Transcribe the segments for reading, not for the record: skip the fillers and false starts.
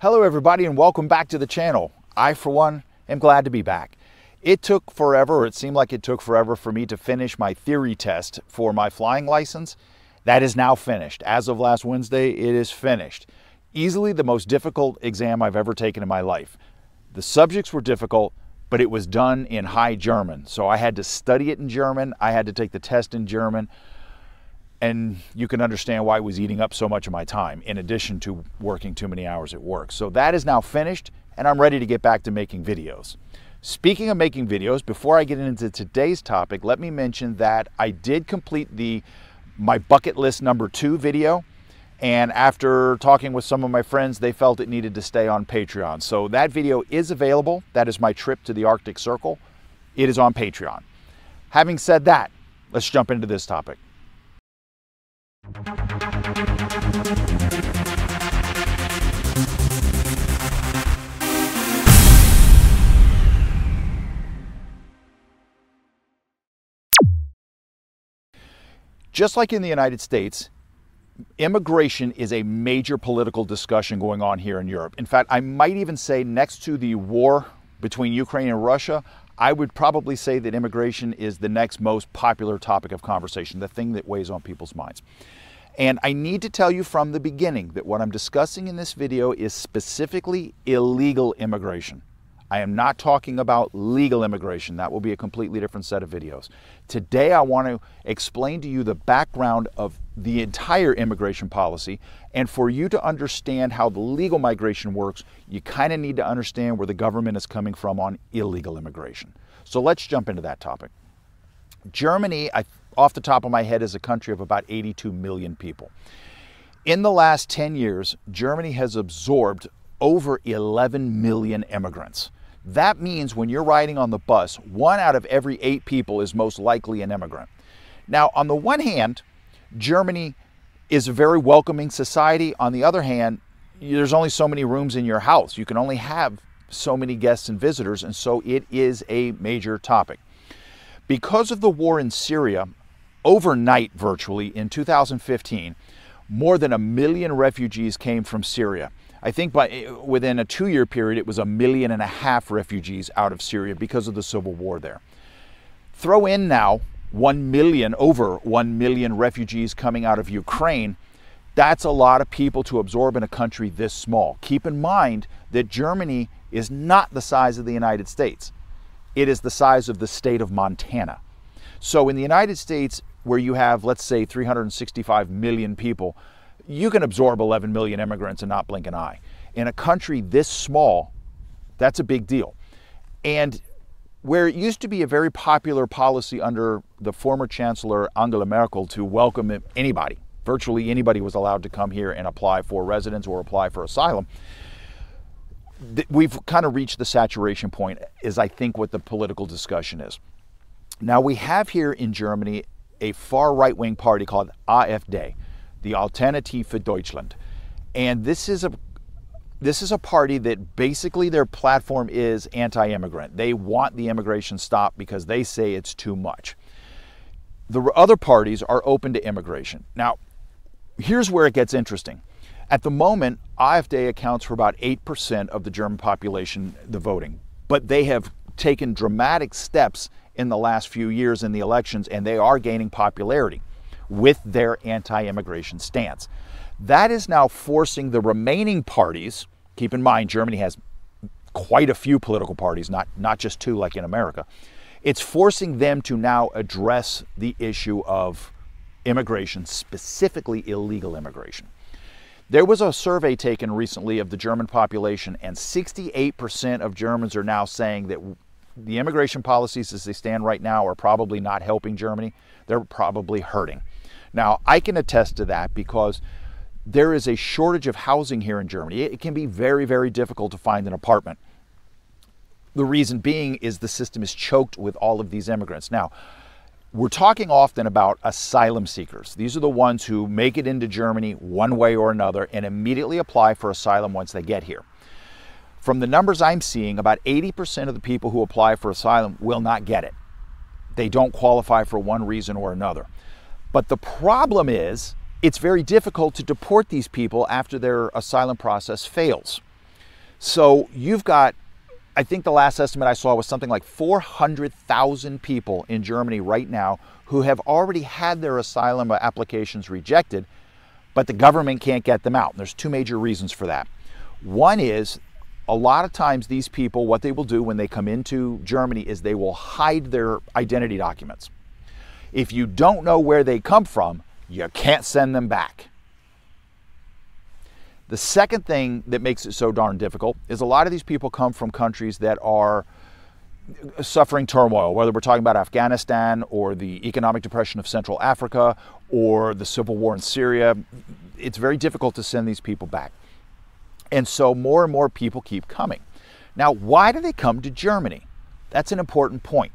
Hello everybody and welcome back to the channel. I, for one, am glad to be back. It took forever, or it seemed like it took forever for me to finish my theory test for my flying license. That is now finished. As of last Wednesday, it is finished. Easily the most difficult exam I've ever taken in my life. The subjects were difficult, but it was done in high German. So I had to study it in German. I had to take the test in German. And you can understand why it was eating up so much of my time, in addition to working too many hours at work. So that is now finished, and I'm ready to get back to making videos. Speaking of making videos, before I get into today's topic, let me mention that I did complete my bucket list number 2 video. And after talking with some of my friends, they felt it needed to stay on Patreon. So that video is available. That is my trip to the Arctic Circle. It is on Patreon. Having said that, let's jump into this topic. Just like in the United States, immigration is a major political discussion going on here in Europe. In fact, I might even say next to the war between Ukraine and Russia, I would probably say that immigration is the next most popular topic of conversation, the thing that weighs on people's minds. And I need to tell you from the beginning that what I'm discussing in this video is specifically illegal immigration. I am not talking about legal immigration. That will be a completely different set of videos. Today, I want to explain to you the background of the entire immigration policy. And for you to understand how the legal migration works, you kind of need to understand where the government is coming from on illegal immigration. So let's jump into that topic. Germany, off the top of my head, is a country of about 82 million people. In the last 10 years, Germany has absorbed over 11 million immigrants. That means when you're riding on the bus, 1 out of every 8 people is most likely an immigrant. Now, on the one hand, Germany is a very welcoming society. On the other hand, there's only so many rooms in your house. You can only have so many guests and visitors, and so it is a major topic. Because of the war in Syria, overnight virtually in 2015, more than 1 million refugees came from Syria. I think within a 2-year period, it was 1.5 million refugees out of Syria because of the civil war there. Throw in now over 1 million refugees coming out of Ukraine. That's a lot of people to absorb in a country this small. Keep in mind that Germany is not the size of the United States. It is the size of the state of Montana. So in the United States, where you have, let's say, 365 million people, you can absorb 11 million immigrants and not blink an eye. In a country this small, that's a big deal. And where it used to be a very popular policy under the former Chancellor Angela Merkel to welcome anybody, virtually anybody was allowed to come here and apply for residence or apply for asylum, we've kind of reached the saturation point, is I think what the political discussion is. Now we have here in Germany a far right-wing party called AfD, the Alternative für Deutschland. And this is a party that basically their platform is anti-immigrant. They want the immigration stopped because they say it's too much. The other parties are open to immigration. Now, here's where it gets interesting. At the moment, AfD accounts for about 8% of the German population, the voting. But they have taken dramatic steps in the last few years in the elections, and they are gaining popularity with their anti-immigration stance. That is now forcing the remaining parties, keep in mind Germany has quite a few political parties, not just 2 like in America, it's forcing them to now address the issue of immigration, specifically illegal immigration. There was a survey taken recently of the German population, and 68% of Germans are now saying that the immigration policies as they stand right now are probably not helping Germany. They're probably hurting. Now, I can attest to that because there is a shortage of housing here in Germany. It can be very, very difficult to find an apartment. The reason being is the system is choked with all of these immigrants. Now, we're talking often about asylum seekers. These are the ones who make it into Germany one way or another and immediately apply for asylum once they get here. From the numbers I'm seeing, about 80% of the people who apply for asylum will not get it. They don't qualify for one reason or another. But the problem is, it's very difficult to deport these people after their asylum process fails. So you've got, I think the last estimate I saw was something like 400,000 people in Germany right now who have already had their asylum applications rejected, but the government can't get them out. And there's two major reasons for that. One is, a lot of times these people, what they will do when they come into Germany is they will hide their identity documents. If you don't know where they come from, you can't send them back. The second thing that makes it so darn difficult is a lot of these people come from countries that are suffering turmoil, whether we're talking about Afghanistan or the economic depression of Central Africa or the civil war in Syria. It's very difficult to send these people back. And so more and more people keep coming. Now, why do they come to Germany? That's an important point.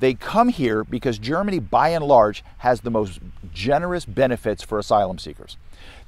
They come here because Germany, by and large, has the most generous benefits for asylum seekers.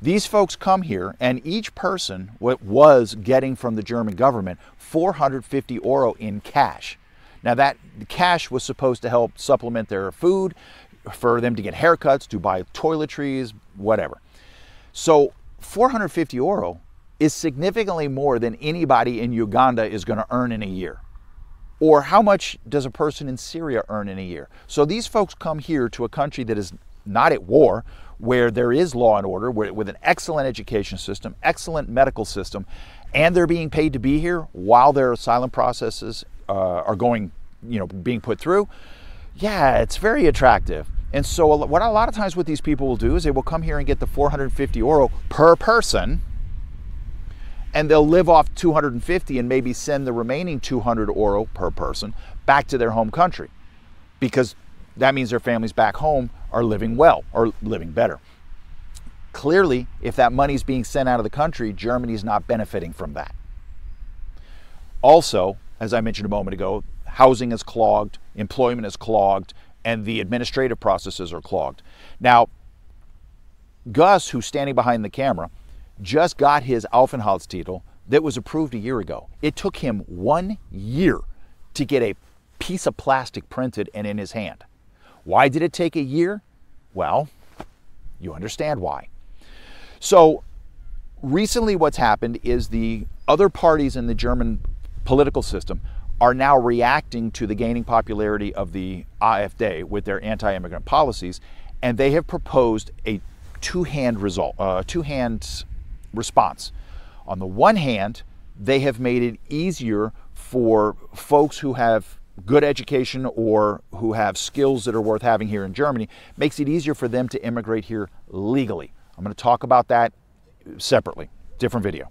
These folks come here, and each person was getting from the German government 450 euro in cash. Now, that cash was supposed to help supplement their food, for them to get haircuts, to buy toiletries, whatever. So 450 euro is significantly more than anybody in Uganda is going to earn in a year. Or how much does a person in Syria earn in a year? So these folks come here to a country that is not at war, where there is law and order, with an excellent education system, excellent medical system, and they're being paid to be here while their asylum processes are going, being put through. Yeah, it's very attractive. And so what a lot of times what these people will do is they will come here and get the 450 euro per person, and they'll live off 250 and maybe send the remaining 200 euro per person back to their home country, because that means their families back home are living well, or living better. Clearly, if that money's being sent out of the country, Germany's not benefiting from that. Also, as I mentioned a moment ago, housing is clogged, employment is clogged, and the administrative processes are clogged. Now, Gus, who's standing behind the camera, just got his Aufenthaltstitel that was approved a year ago. It took him 1 year to get a piece of plastic printed and in his hand. Why did it take a year? Well, you understand why. So recently what's happened is the other parties in the German political system are now reacting to the gaining popularity of the AfD with their anti-immigrant policies, and they have proposed a two-hand response. On the one hand, they have made it easier for folks who have good education or who have skills that are worth having here in Germany, makes it easier for them to immigrate here legally. I'm going to talk about that separately, different video.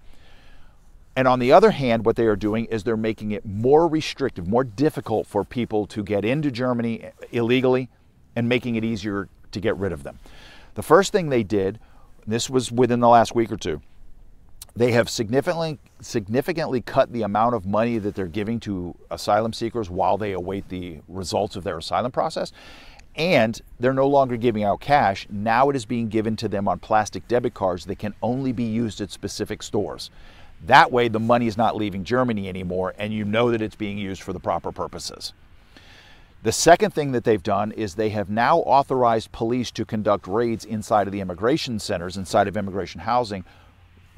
And on the other hand, what they are doing is they're making it more restrictive, more difficult for people to get into Germany illegally, and making it easier to get rid of them. The first thing they did, this was within the last week or two, they have significantly cut the amount of money that they're giving to asylum seekers while they await the results of their asylum process. And they're no longer giving out cash. Now it is being given to them on plastic debit cards that can only be used at specific stores. That way the money is not leaving Germany anymore, and you know that it's being used for the proper purposes. The second thing that they've done is they have now authorized police to conduct raids inside of the immigration centers, inside of immigration housing,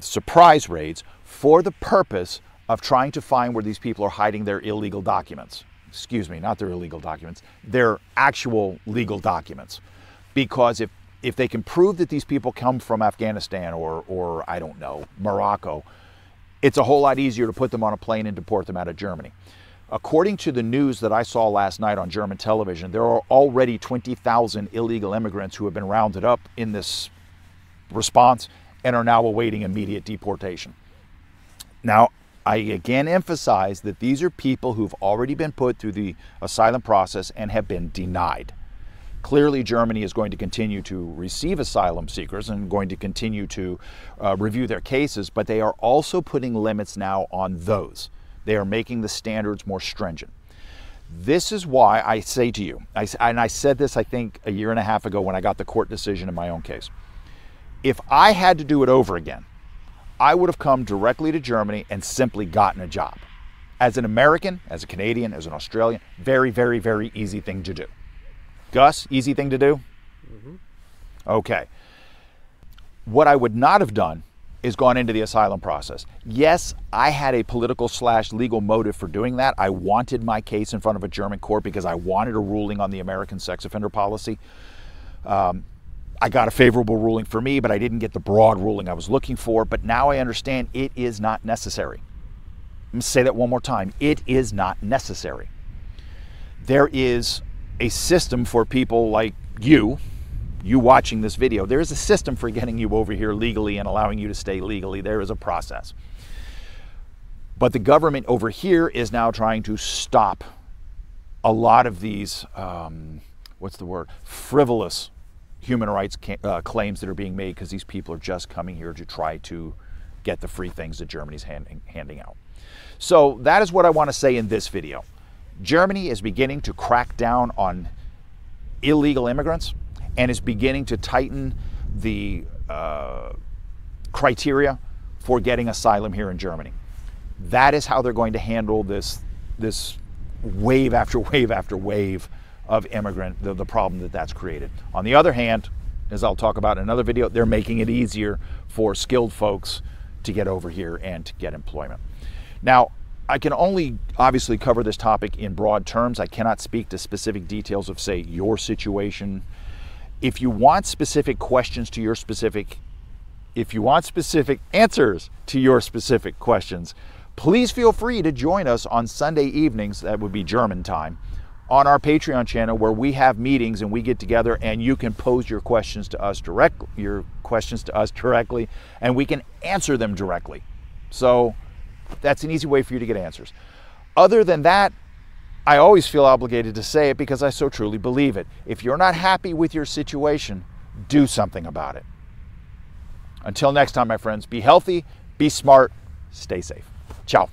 surprise raids, for the purpose of trying to find where these people are hiding their illegal documents. Excuse me, not their illegal documents, their actual legal documents. Because if they can prove that these people come from Afghanistan or I don't know, Morocco, it's a whole lot easier to put them on a plane and deport them out of Germany. According to the news that I saw last night on German television, there are already 20,000 illegal immigrants who have been rounded up in this response and are now awaiting immediate deportation. Now, I again emphasize that these are people who've already been put through the asylum process and have been denied. Clearly, Germany is going to continue to receive asylum seekers and going to continue to review their cases, but they are also putting limits now on those. They are making the standards more stringent. This is why I say to you, and I said this I think a year and a half ago when I got the court decision in my own case. If I had to do it over again, I would have come directly to Germany and simply gotten a job. As an American, as a Canadian, as an Australian, very, very, very easy thing to do. Gus, easy thing to do? Mm-hmm. Okay. What I would not have done has gone into the asylum process. Yes, I had a political/legal motive for doing that. I wanted my case in front of a German court because I wanted a ruling on the American sex offender policy. I got a favorable ruling for me, but I didn't get the broad ruling I was looking for. But now I understand it is not necessary. I'm going to say that one more time. It is not necessary. There is a system for people like you watching this video. There is a system for getting you over here legally and allowing you to stay legally. There is a process. But the government over here is now trying to stop a lot of these, frivolous human rights claims that are being made because these people are just coming here to try to get the free things that Germany's handing out. So that is what I want to say in this video. Germany is beginning to crack down on illegal immigrants and is beginning to tighten the criteria for getting asylum here in Germany. That is how they're going to handle this wave after wave after wave of immigrant, the problem that's created. On the other hand, as I'll talk about in another video, they're making it easier for skilled folks to get over here and to get employment. Now, I can only obviously cover this topic in broad terms. I cannot speak to specific details of, say, your situation. If you want specific questions to your specific, if you want specific answers to your specific questions, please feel free to join us on Sunday evenings, that would be German time, on our Patreon channel where we have meetings and we get together and you can pose your questions to us directly, and we can answer them directly. So that's an easy way for you to get answers. Other than that, I always feel obligated to say it because I so truly believe it. If you're not happy with your situation, do something about it. Until next time, my friends, be healthy, be smart, stay safe. Ciao.